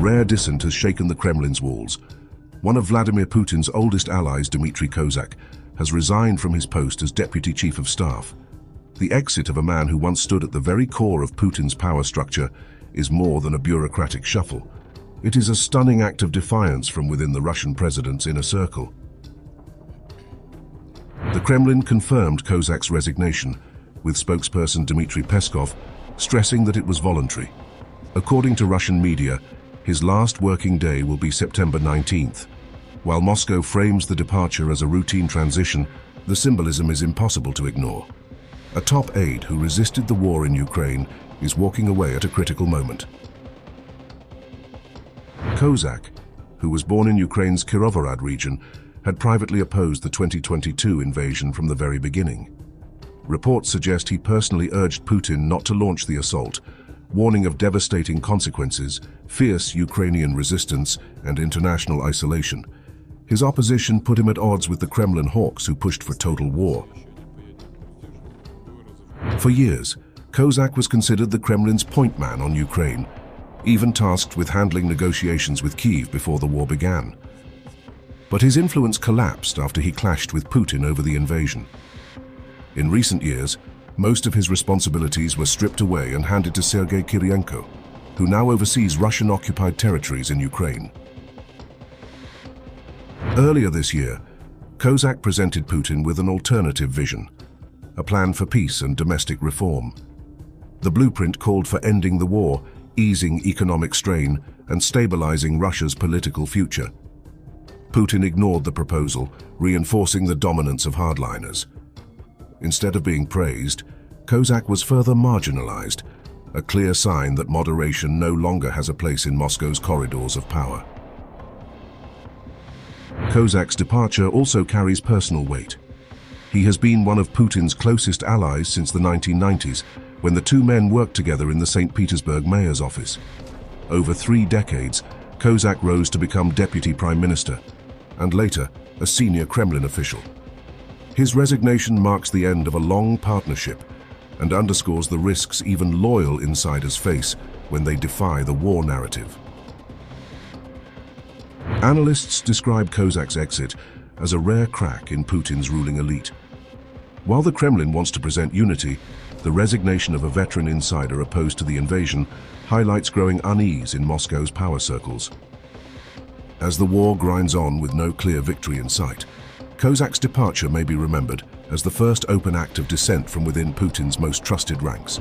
rare dissent has shaken the Kremlin's walls. One of Vladimir Putin's oldest allies, Dmitry Kozak, has resigned from his post as Deputy Chief of Staff. The exit of a man who once stood at the very core of Putin's power structure is more than a bureaucratic shuffle. It is a stunning act of defiance from within the Russian president's inner circle. The Kremlin confirmed Kozak's resignation, with spokesperson Dmitry Peskov stressing that it was voluntary. According to Russian media, his last working day will be September 19th. While Moscow frames the departure as a routine transition, the symbolism is impossible to ignore. A top aide who resisted the war in Ukraine is walking away at a critical moment. Kozak, who was born in Ukraine's Kirovohrad region, had privately opposed the 2022 invasion from the very beginning. Reports suggest he personally urged Putin not to launch the assault, warning of devastating consequences, fierce Ukrainian resistance, and international isolation. His opposition put him at odds with the Kremlin hawks who pushed for total war. For years, Kozak was considered the Kremlin's point man on Ukraine, even tasked with handling negotiations with Kyiv before the war began. But his influence collapsed after he clashed with Putin over the invasion. In recent years, most of his responsibilities were stripped away and handed to Sergei Kirienko, who now oversees Russian-occupied territories in Ukraine. Earlier this year, Kozak presented Putin with an alternative vision, a plan for peace and domestic reform. The blueprint called for ending the war, easing economic strain, and stabilizing Russia's political future. Putin ignored the proposal, reinforcing the dominance of hardliners. Instead of being praised, Kozak was further marginalized, a clear sign that moderation no longer has a place in Moscow's corridors of power. Kozak's departure also carries personal weight. He has been one of Putin's closest allies since the 1990s, when the two men worked together in the St. Petersburg mayor's office. Over 3 decades, Kozak rose to become deputy prime minister, and later, a senior Kremlin official. His resignation marks the end of a long partnership and underscores the risks even loyal insiders face when they defy the war narrative. Analysts describe Kozak's exit as a rare crack in Putin's ruling elite. While the Kremlin wants to present unity, the resignation of a veteran insider opposed to the invasion highlights growing unease in Moscow's power circles. As the war grinds on with no clear victory in sight, Kozak's departure may be remembered as the first open act of dissent from within Putin's most trusted ranks.